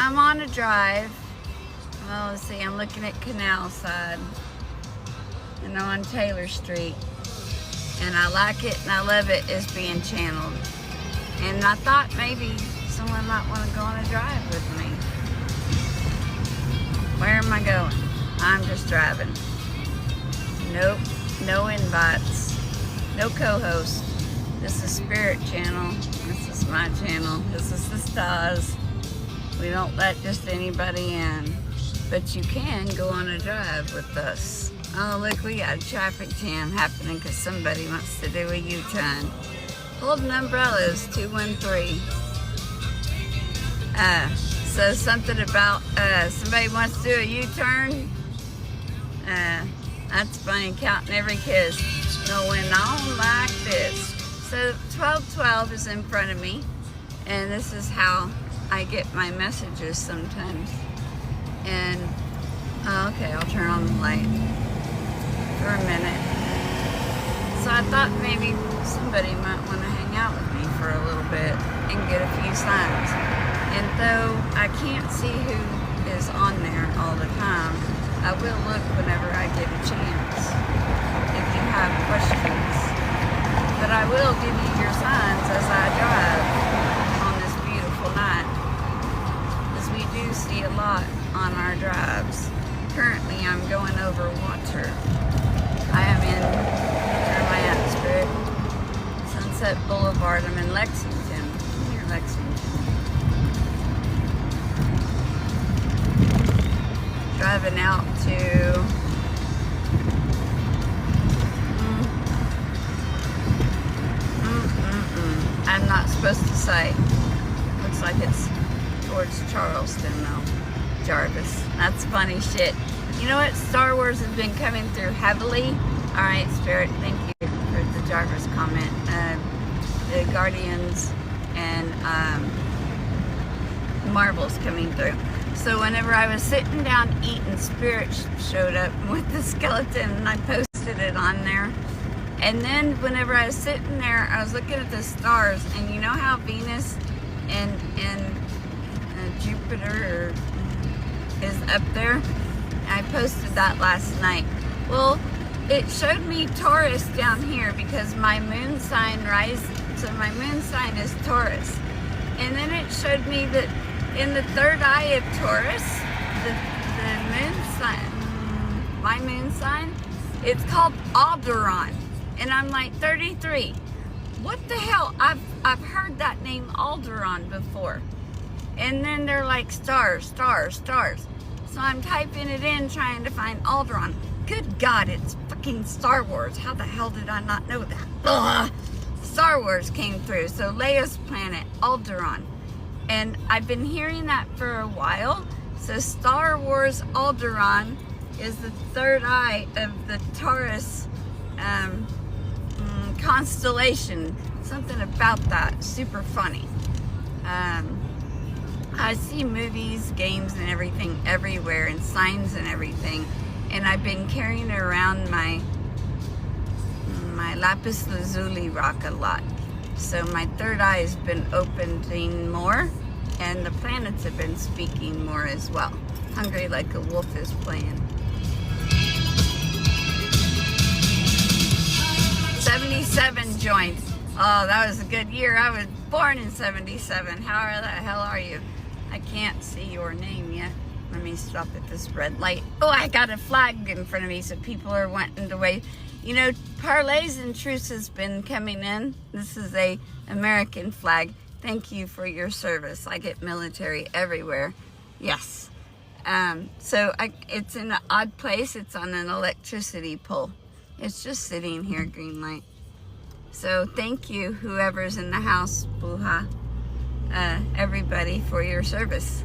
I'm on a drive. Well, let's see, I'm looking at Canal Side. And I'm on Taylor Street. And I like it and I love it as being channeled. And I thought maybe someone might want to go on a drive with me. Where am I going? I'm just driving. Nope, no invites, no co-host. This is Spirit Channel. This is my channel. This is the stars. We don't let just anybody in. But you can go on a drive with us. Oh, look, we got a traffic jam happening because somebody wants to do a U-turn. Holding umbrellas, 213. So something about somebody wants to do a U-turn. That's funny, counting every kiss. Going on like this. So 1212 is in front of me. And this is how I get my messages sometimes. And, okay, I'll turn on the light for a minute. So I thought maybe somebody might want to hang out with me for a little bit and get a few signs. And though I can't see who is on there all the time, I will look whenever I get a chance if you have questions. But I will give you your signs as I drive on this beautiful night, because we do see a lot on our drives. Currently I'm going over water. I am in, where am I at, Spirit? Sunset Boulevard. I'm in Lexington, near Lexington. Driving out to I'm not supposed to say. Looks like it's towards Charleston though. Jarvis. That's funny shit. You know what? Star Wars has been coming through heavily. Alright, Spirit, thank you for the Jarvis comment. The Guardians and Marvel's coming through. So whenever I was sitting down eating, Spirit showed up with the skeleton and I posted it on there. And then whenever I was sitting there, I was looking at the stars, and you know how Venus and Jupiter is up there? I posted that last night. Well, it showed me Taurus down here because my moon sign so my moon sign is Taurus. And then it showed me that in the third eye of Taurus, the moon sign, my moon sign, it's called Aldebaran. And I'm like, 33. What the hell? I've heard that name Aldebaran before. And then they're like stars, stars, stars. So I'm typing it in trying to find Aldebaran. Good God, it's fucking Star Wars. How the hell did I not know that? Ugh. Star Wars came through. So Leia's planet, Aldebaran. And I've been hearing that for a while. So Star Wars Aldebaran is the third eye of the Taurus constellation. Something about that. Super funny. I see movies, games, and everything everywhere, and signs and everything. And I've been carrying around my lapis lazuli rock a lot. So my third eye has been opening more, and the planets have been speaking more as well. Hungry Like a Wolf is playing. 77 joints. Oh, that was a good year. I was born in 77. How the hell are you? I can't see your name yet. Let me stop at this red light. Oh, I got a flag in front of me, so people are wanting to wave. You know, Parlays and Truce has been coming in. This is a American flag. Thank you for your service. I get military everywhere. Yes. So it's in an odd place. It's on an electricity pole. It's just sitting here, green light. So thank you, whoever's in the house, Buha, everybody, for your service.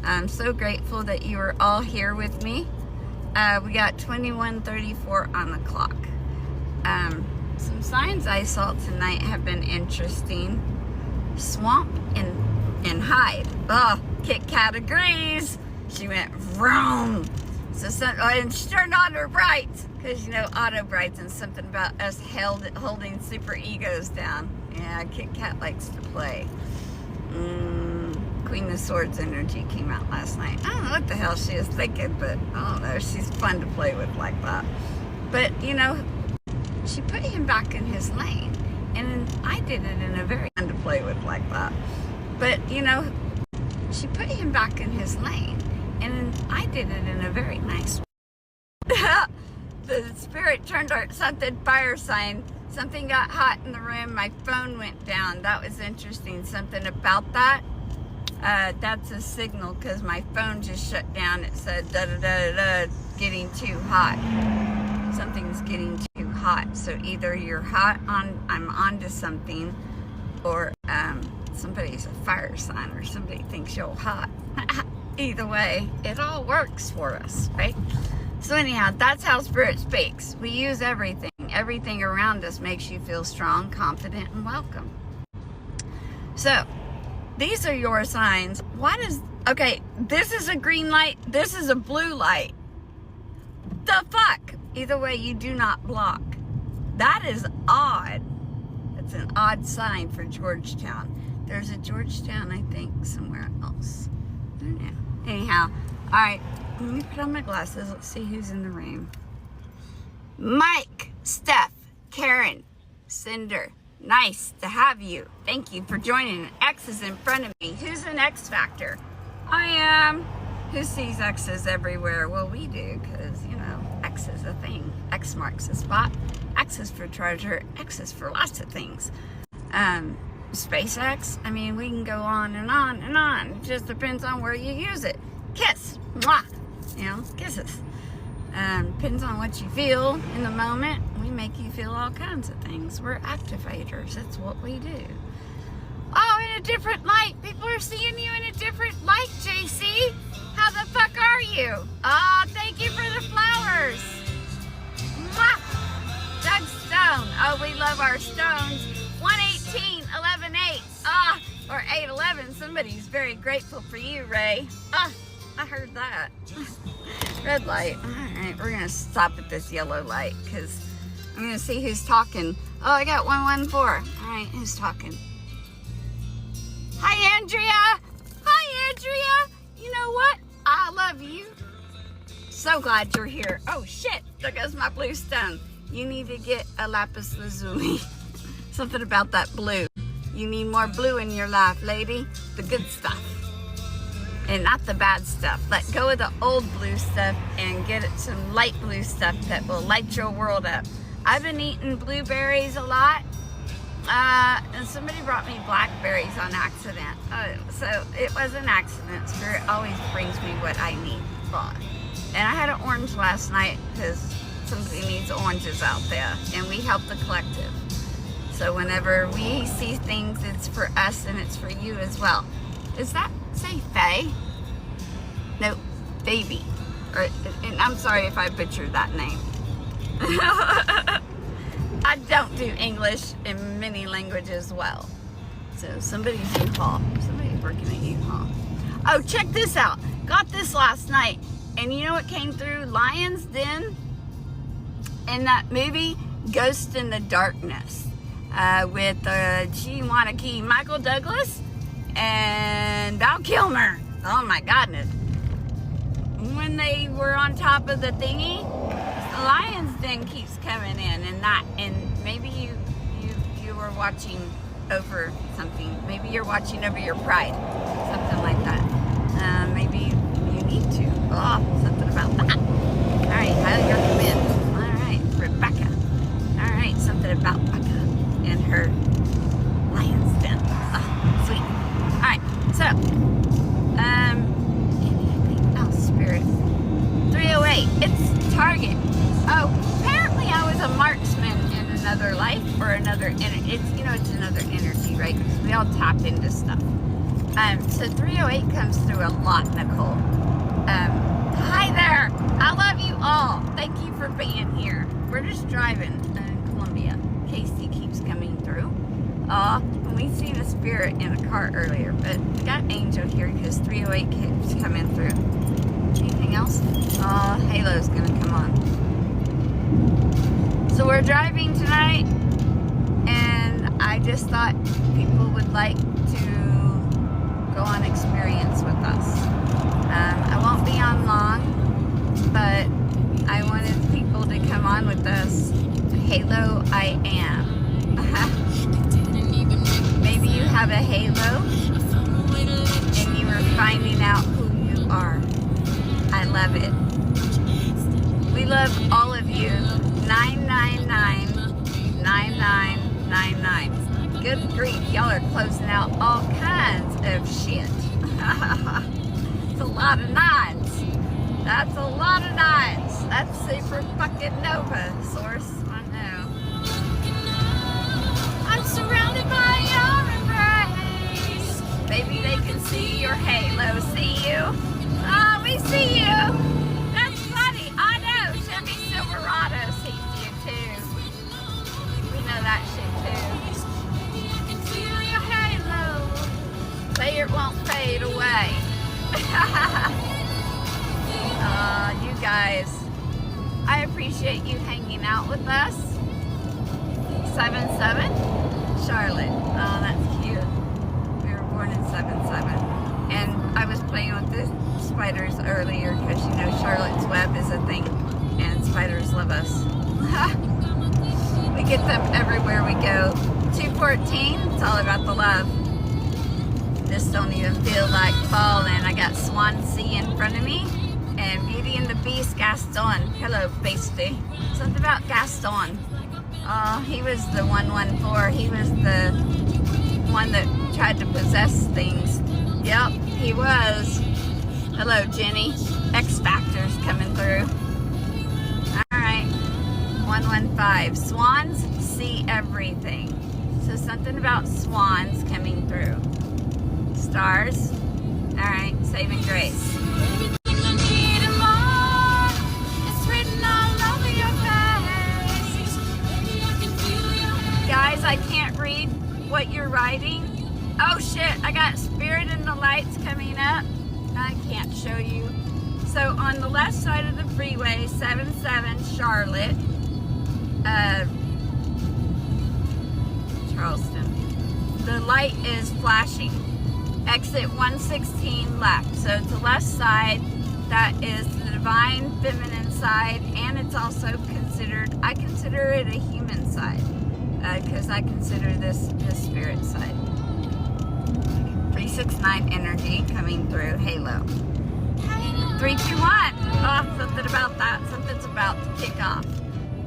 I'm so grateful that you are all here with me. We got 21:34 on the clock. Some signs I saw tonight have been interesting. Swamp and hide. Oh, Kit Kat agrees. She went vroom. And she turned on her brights, because you know auto brights and something about us holding super egos down. Yeah, Kit Kat likes to play. Queen of Swords energy came out last night. I don't know what the hell she was thinking, but I don't know. She's fun to play with like that. But, you know, she put him back in his lane. And I did it in a very fun to play with like that. But, you know, she put him back in his lane. And I did it in a very nice way. The spirit turned out something fire sign. Something got hot in the room. My phone went down. That was interesting. Something about that. That's a signal because my phone just shut down. It said da da da da da, getting too hot. Something's getting too hot. So either you're hot on, I'm onto something, or somebody's a fire sign, or somebody thinks you're hot. Either way, it all works for us, right? So anyhow, that's how Spirit speaks. We use everything. Everything around us makes you feel strong, confident, and welcome. So, these are your signs. Okay, this is a green light. This is a blue light. The fuck? Either way, you do not block. That is odd. That's an odd sign for Georgetown. There's a Georgetown, I think, somewhere else. I don't know. Anyhow, all right. Let me put on my glasses. Let's see who's in the room. Mike, Steph, Karen, Cinder. Nice to have you. Thank you for joining. X is in front of me. Who's an X Factor? I am. Who sees X's everywhere? Well, we do, because, you know, X is a thing. X marks a spot. X is for treasure. X is for lots of things. SpaceX. I mean, we can go on and on and on. It just depends on where you use it. Kiss. Mwah. You know, kisses. Depends on what you feel in the moment. We make you feel all kinds of things. We're activators. That's what we do. Oh, in a different light. People are seeing you in a different light, JC. How the fuck are you? Oh, thank you for the flowers. Mwah. Doug Stone. Oh, we love our stones. 118, 11-8. Ah, or 8-11. Somebody's very grateful for you, Ray. Ah. I heard that. Red light. All right, we're going to stop at this yellow light because I'm going to see who's talking. Oh, I got 114. All right, who's talking? Hi, Andrea. Hi, Andrea. You know what? I love you. So glad you're here. Oh, shit. There goes my blue stone. You need to get a lapis lazuli. Something about that blue. You need more blue in your life, lady. The good stuff. And not the bad stuff. Let go of the old blue stuff and get it some light blue stuff that will light your world up. I've been eating blueberries a lot. And somebody brought me blackberries on accident. So it was an accident. Spirit always brings me what I need. And I had an orange last night because somebody needs oranges out there. And we help the collective. So whenever we see things, it's for us and it's for you as well. Is that say Faye? No, baby. And I'm sorry if I butchered that name. I don't do English in many languages well. So somebody's U-Haul. Somebody's working at U-Haul. Oh, check this out. Got this last night. And you know what came through? Lion's Den. In that movie, Ghost in the Darkness. With G-Wanna-Key Michael Douglas and Val Kilmer. Oh my goodness. When they were on top of the thingy, the Lion's Den keeps coming in, and maybe you were watching over something. Maybe you're watching over your pride. Something like that. Maybe you need to. Oh, something about that. Alright, how you're coming. Alright, Rebecca. Alright, something about Becca and her Lion's Den. Oh, sweet. Alright, so, anything else, Spirit? 308, it's Target. Oh, apparently I was a marksman in another life, or another, it's another energy, right? Because we all tap into stuff. So 308 comes through a lot, Nicole. Hi there, I love you all. Thank you for being here. We're just driving in Columbia. Casey keeps coming through. We seen a spirit in a car earlier, but we got Angel here because 308 keeps coming through. Anything else? Oh, Halo's gonna come on. So we're driving tonight, and I just thought people would like to go on experience with us. I won't be on long, but I wanted people to come on with us. Halo I am. Maybe you have a halo and you are finding out who you are. I love it. We love all of you. 999-9999. Good grief, y'all are closing out all kinds of shit. It's a lot of nines. That's a lot of nines. That's super fucking Nova source. I know. I'm surrounded by your embrace. Maybe they can see your halo. See you? Oh, we see you. That's funny. I know. Chevy Silverado sees you too. We know that shit too. Feel your halo. Say it won't fade away. You guys, I appreciate you hanging out with us. 7-7, Charlotte. Oh, that's cute. We were born in 7-7. And I was playing with the spiders earlier because, you know, Charlotte's Web is a thing and spiders love us. We get them everywhere we go. 214, it's all about the love. This don't even feel like falling. I got Swansea in front of me and Beauty and the Beast, Gaston. Hello, Beastie. Something about Gaston. Oh, he was the 114. He was the one that tried to possess things. Yep, he was. Hello, Jenny. X Factor's coming through. Alright. 115. Swans see everything. So something about swans coming through. Stars. Alright, saving grace. Guys, I can't read what you're writing. Oh shit, I got Spirit in the Lights coming up. I can't show you. So on the left side of the freeway, 77 Charlotte, Charleston, the light is flashing. Exit 116 left. So it's the left side. That is the divine feminine side, and it's also considered, I consider it a human side. Because I consider this the spirit side. 369 energy coming through. Halo. 321. Oh, something about that. Something's about to kick off.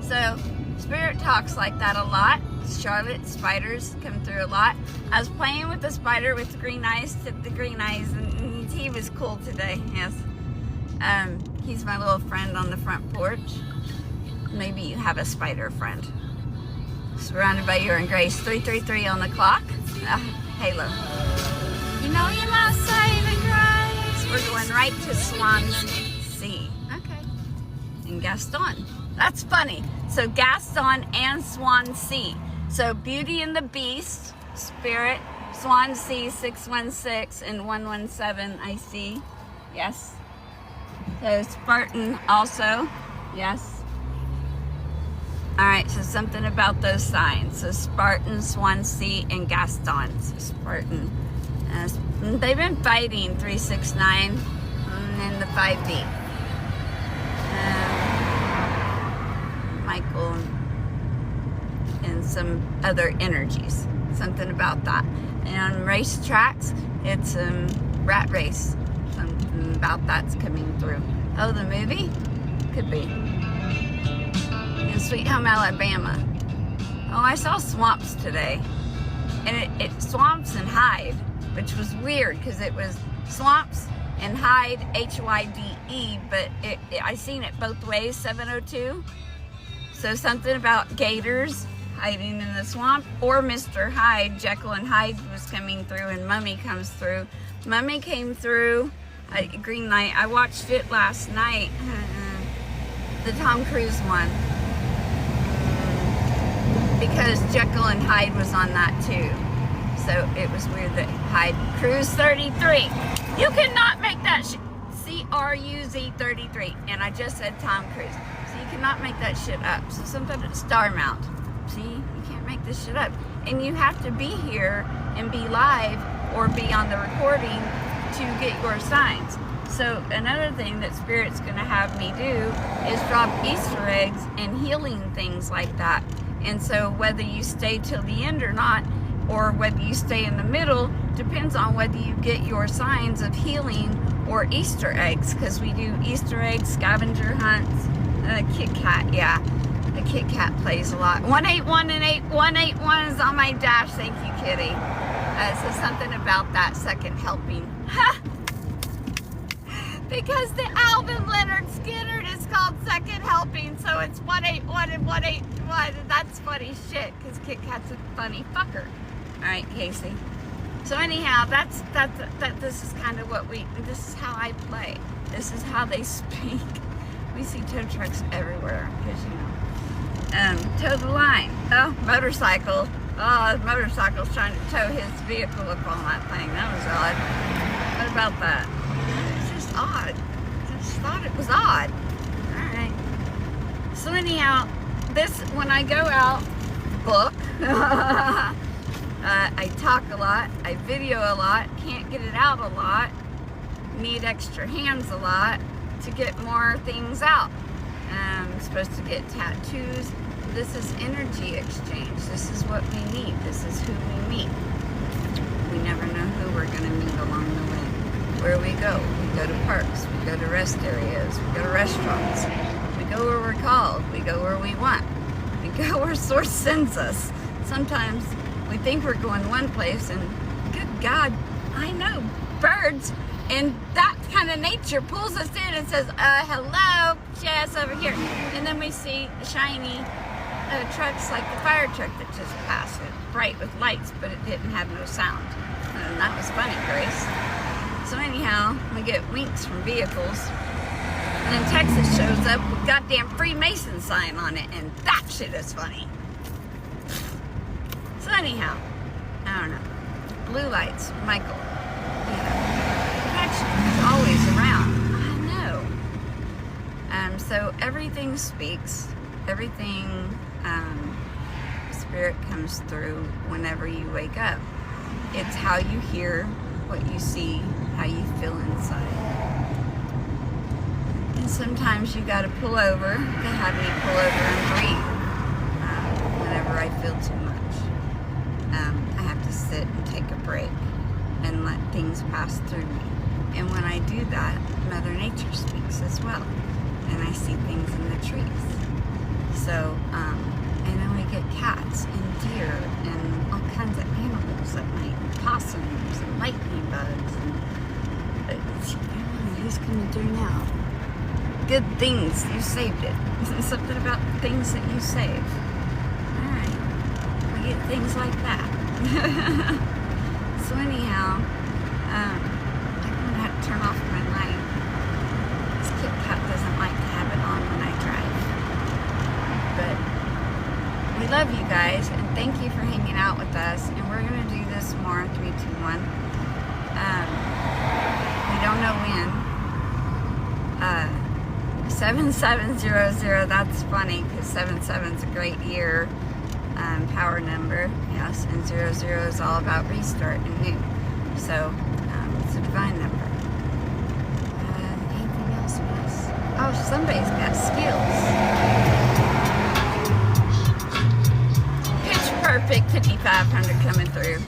So, spirit talks like that a lot. Charlotte, spiders come through a lot. I was playing with the spider with the green eyes, took the green eyes, and he was cool today. Yes. He's my little friend on the front porch. Maybe you have a spider friend. Surrounded by your grace. 333 on the clock. Halo. You know you must save and grace. We're going right to Swansea. Okay. And Gaston. That's funny. So Gaston and Swansea. So Beauty and the Beast, Spirit, Swansea 616 and 117 I see. Yes. So Spartan also. Yes. Alright, so something about those signs. So Spartan, Swansea, and Gaston. So Spartan. They've been fighting 369 and the 5D. Michael and some other energies. Something about that. And on racetracks, it's rat race. Something about that's coming through. Oh, the movie? Could be. In Sweet Home Alabama. Oh, I saw Swamps today. And it Swamps and Hyde, which was weird because it was Swamps and Hyde, Hyde, but I seen it both ways, 702. So something about gators hiding in the swamp, or Mr. Hyde, Jekyll and Hyde was coming through, and Mummy comes through. Mummy came through Green Light. I watched it last night, the Tom Cruise one. Because Jekyll and Hyde was on that too. So it was weird that Hyde, Cruise 33. You cannot make that shit. CRUZ 33. And I just said Tom Cruise. So you cannot make that shit up. So something at Star Mount. See, you can't make this shit up. And you have to be here and be live or be on the recording you get your signs. So another thing that Spirit's going to have me do is drop Easter eggs and healing things like that. And so whether you stay till the end or not, or whether you stay in the middle, depends on whether you get your signs of healing or Easter eggs, because we do Easter eggs, scavenger hunts, Kit Kat, yeah. The Kit Kat plays a lot. 181 and 8181 is on my dash. Thank you, Kitty. So something about that second helping. Because the album Leonard Skinner is called Second Helping, so it's 181 and 181. And that's funny shit, because Kit Kat's a funny fucker. All right, Casey. So anyhow, this is kind of this is how I play. This is how they speak. We see tow trucks everywhere, because, you know. Toe the line. Oh, motorcycle. Oh, the motorcycle's trying to tow his vehicle up on that thing. That was odd. What about that? It's just odd. I just thought it was odd. Alright. So anyhow, when I go out, book. I talk a lot. I video a lot. Can't get it out a lot. Need extra hands a lot to get more things out. I'm supposed to get tattoos. This is energy exchange. This is what we need. This is who we meet. We never know who we're going to meet along the way. Where we go to parks, we go to rest areas, we go to restaurants, we go where we're called, we go where we want, we go where Source sends us. Sometimes we think we're going one place, and good God, I know birds and that kind of nature pulls us in and says, hello, yes, over here. And then we see shiny trucks like the fire truck that just passed it, bright with lights, but it didn't have no sound. And that was funny, Grace. So anyhow, we get winks from vehicles. And then Texas shows up with goddamn Freemason sign on it, and that shit is funny. So anyhow, I don't know. Blue lights, Michael. Protection is always around. I know. So everything speaks. Everything, Spirit comes through whenever you wake up. It's how you hear, what you see, how you feel inside. And sometimes you got to pull over. They have me pull over and breathe whenever I feel too much. I have to sit and take a break and let things pass through me. And when I do that, Mother Nature speaks as well. And I see things in the trees. So, and then we get cats and deer and all kinds of animals at night, possums and lightning bugs. And who's going to do now? Good things, you saved it. Something about the things that you save. Alright, we get things like that. So anyhow, I'm going to have to turn off my light. This Kit Kat doesn't like to have it on when I drive. But we love you guys, and thank you for hanging out with us. And we're going to do this more in 3, 2, 1. We don't know when. 7700, that's funny, because 77 is a great year. Power number, yes, and 00 is all about restart and new. So, it's a divine number. Anything else with us? Oh, somebody's got skills. Pitch perfect 5500 coming through.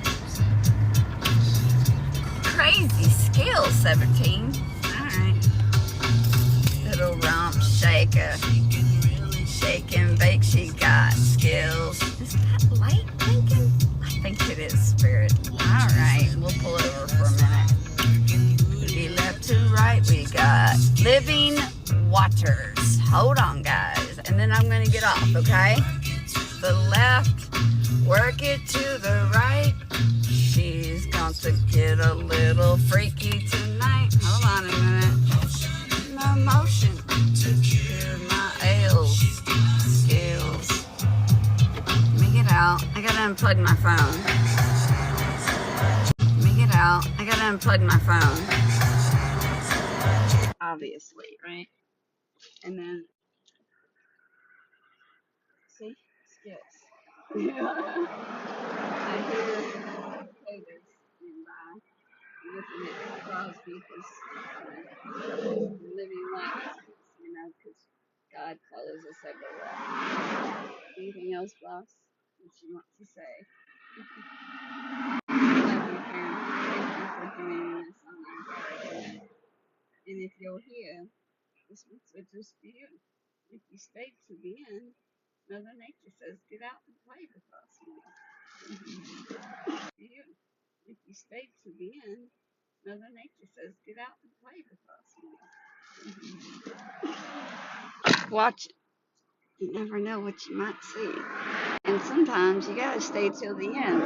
Crazy skills, 17. Alright. Little rump shaker. Shake and bake, she got skills. Is that light blinking? I think it is, Spirit. Alright, we'll pull over for a minute. We left to right, we got living waters. Hold on, guys. And then I'm going to get off, okay? The left, work it to the right. She's going to get a little freaky tonight. Hold on a minute. No motion. My ales. Skills. Let me get out. I gotta unplug my phone. Let me get out. I gotta unplug my phone. Obviously, right? And then, see? Skills. I hear potatoes nearby. looking at Crosby because living life, because God follows us everywhere. Anything else, boss, that you want to say? Love you, friend. Thank you for joining us on our Friday. And if you're here, this message is for you. If you stayed to the end, Mother Nature says, get out and play with us more. If you stayed to the end, Mother Nature says, get out and play with us more. Watch it. You never know what you might see. And sometimes you gotta stay till the end.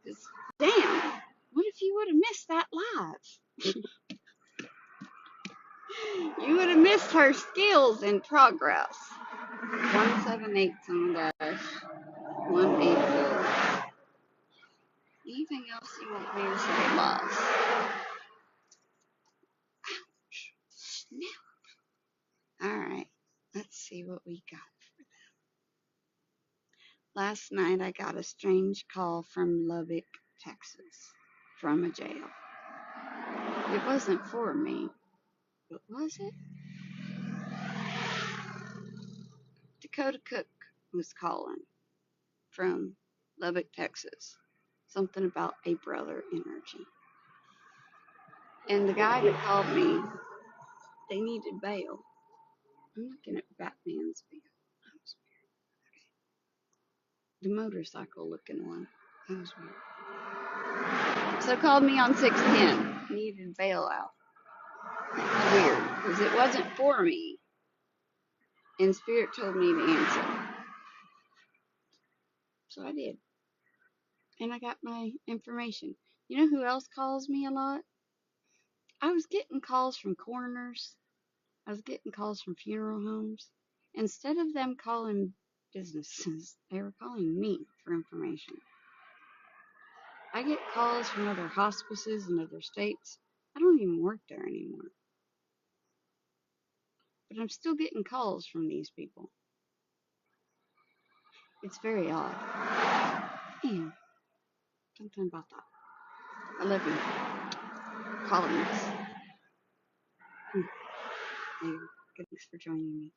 Because, damn, what if you would have missed that live? You would have missed her skills in progress. 178 on the dash. 184. Anything else you want me to say, boss? Alright, let's see what we got for them. Last night I got a strange call from Lubbock, Texas, from a jail. It wasn't for me, but was it? Dakota Cook was calling from Lubbock, Texas. Something about a brother energy. And the guy that called me, they needed bail. I'm looking at Batman's bail. The motorcycle looking one. That was weird. So called me on 610. Needed bail out. Weird, because it wasn't for me. And Spirit told me to answer. So I did. And I got my information. You know who else calls me a lot? I was getting calls from coroners. I was getting calls from funeral homes. Instead of them calling businesses, they were calling me for information. I get calls from other hospices in other states. I don't even work there anymore. But I'm still getting calls from these people. It's very odd. And something about that. I love you. Calling us. Thanks for joining me.